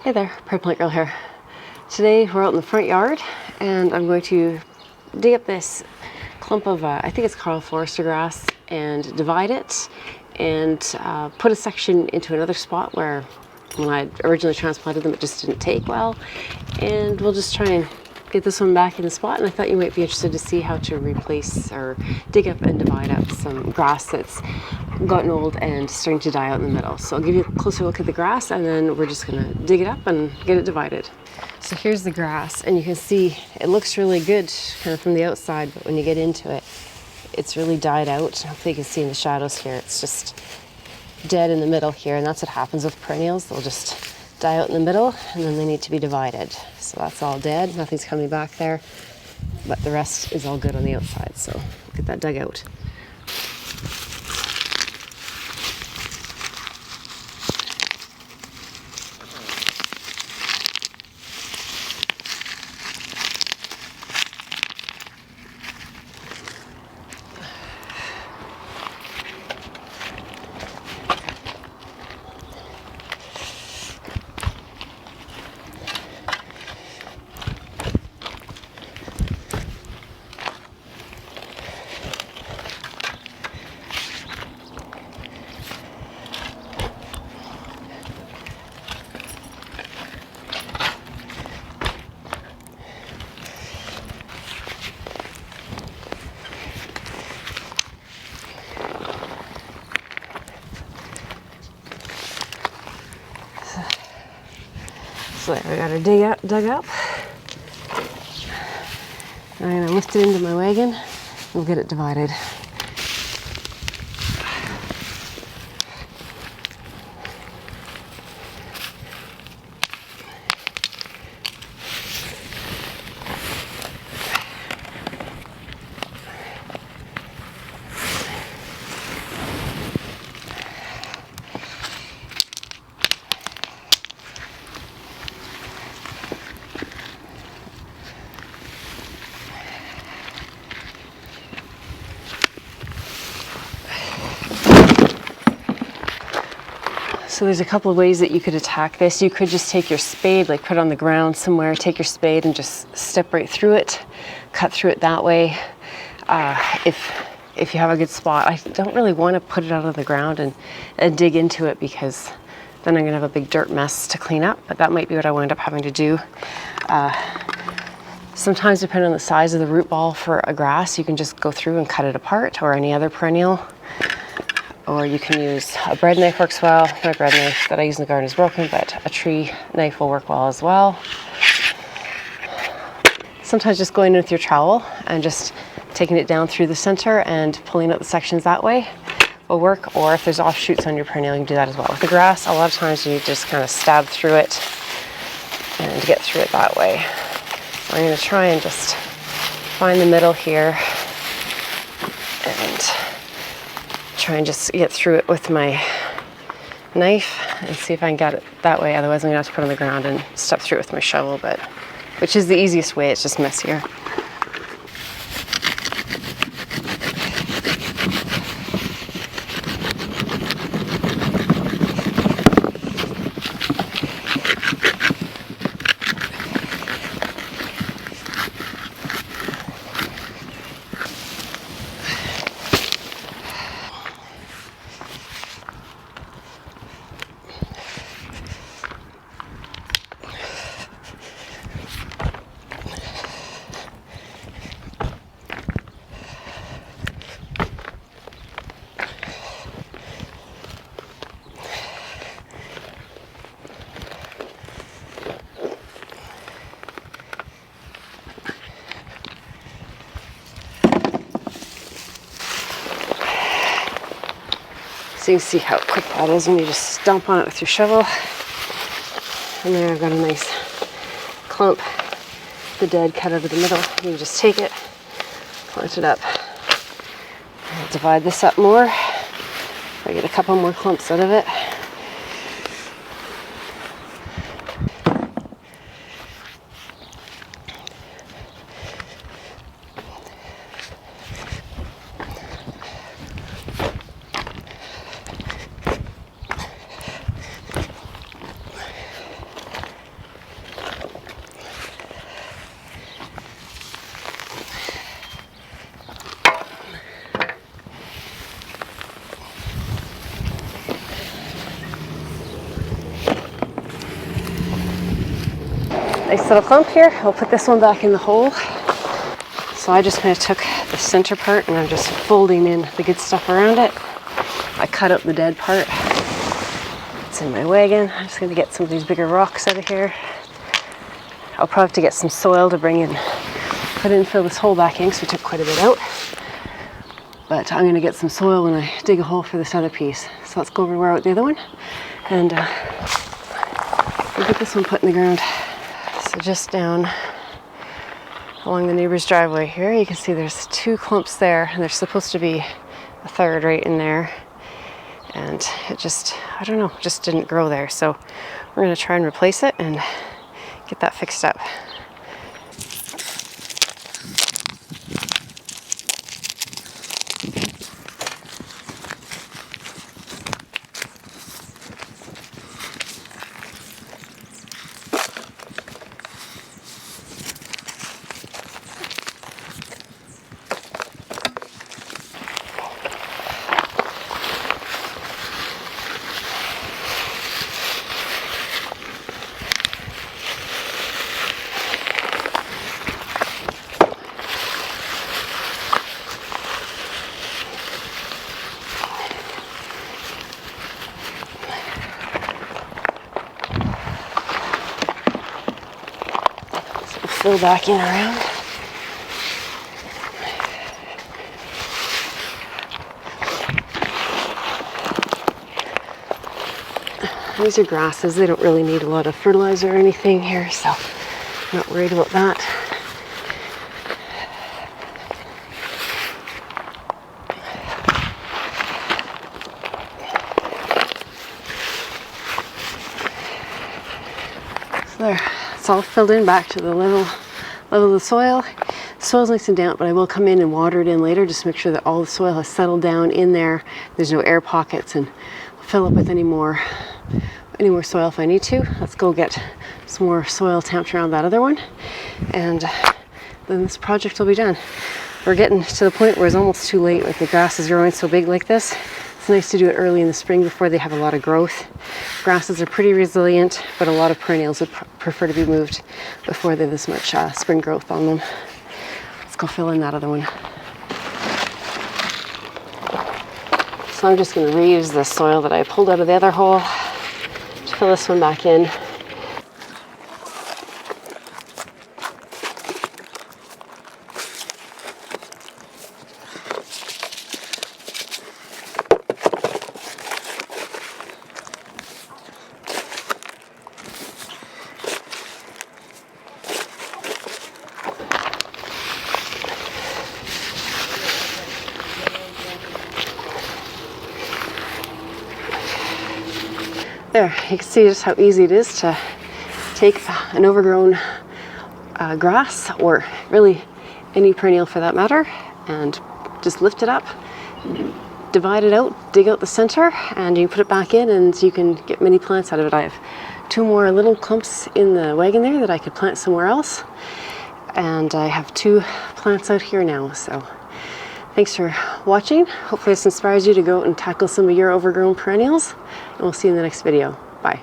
Hey there, Replant Girl here. Today we're out in the front yard and I'm going to dig up this clump of, I think it's Carl Forester grass, and divide it and put a section into another spot where when I originally transplanted them it just didn't take well. And we'll just try and get this one back in the spot, and I thought you might be interested to see how to replace or dig up and divide up some grass that's gotten old and starting to die out in the middle. So I'll give you a closer look at the grass and then we're just gonna dig it up and get it divided. So here's the grass, and you can see it looks really good kind of from the outside, but when you get into it, it's really died out. Hopefully you can see in the shadows here, it's just dead in the middle here, and that's what happens with perennials. They'll just die out in the middle and then they need to be divided. So that's all dead, nothing's coming back there, but the rest is all good on the outside. So get that dug out. So there, I got her dug up. I'm gonna lift it into my wagon and we'll get it divided. So there's a couple of ways that you could attack this. You could just take your spade, like put it on the ground somewhere, take your spade and just step right through it, cut through it that way. If you have a good spot. I don't really want to put it out of the ground and dig into it, because then I'm gonna have a big dirt mess to clean up, but that might be what I wind up having to do. Sometimes depending on the size of the root ball for a grass, you can just go through and cut it apart, or any other perennial. Or you can use a bread knife, works well. My bread knife that I use in the garden is broken, but a tree knife will work well as well. Sometimes just going in with your trowel and just taking it down through the center and pulling out the sections that way will work. Or if there's offshoots on your perennial, you can do that as well. With the grass, a lot of times you just kind of stab through it and get through it that way. So I'm going to try and just find the middle here and try and just get through it with my knife and see if I can get it that way. Otherwise I'm gonna have to put it on the ground and step through it with my shovel, but which is the easiest way, it's just messier. So you can see how quick that is when you just stomp on it with your shovel. And there I've got a nice clump, the dead cut over the middle. You can just take it, plant it up. I'll divide this up more. I get a couple more clumps out of it. Nice little clump here. I'll put this one back in the hole. So I just kind of took the center part and I'm just folding in the good stuff around it. I cut out the dead part. It's in my wagon. I'm just going to get some of these bigger rocks out of here. I'll probably have to get some soil to bring in, put in, fill this hole back in because we took quite a bit out. But I'm going to get some soil when I dig a hole for this other piece. So let's go over where I wrote the other one. And we'll get this one put in the ground. So just down along the neighbor's driveway here, you can see there's 2 clumps there, and there's supposed to be a third right in there. And it just, I don't know, just didn't grow there. So we're going to try and replace it and get that fixed up. Fill back in around. These are grasses. They don't really need a lot of fertilizer or anything here, so I'm not worried about that. So there. It's all filled in back to the level of the soil. The soil's nice and damp, but I will come in and water it in later just to make sure that all the soil has settled down in there. There's no air pockets, and I'll fill up with any more soil if I need to. Let's go get some more soil tamped around that other one, and then this project will be done. We're getting to the point where it's almost too late with the grass is growing so big like this. It's nice to do it early in the spring before they have a lot of growth. Grasses are pretty resilient, but a lot of perennials would prefer to be moved before they have this much spring growth on them. Let's go fill in that other one. So I'm just going to reuse the soil that I pulled out of the other hole to fill this one back in. There, you can see just how easy it is to take an overgrown grass, or really any perennial for that matter, and just lift it up, divide it out, dig out the center, and you put it back in and you can get many plants out of it. I have 2 more little clumps in the wagon there that I could plant somewhere else, and I have 2 plants out here now. So thanks for watching. Hopefully this inspires you to go and tackle some of your overgrown perennials, and we'll see you in the next video. Bye.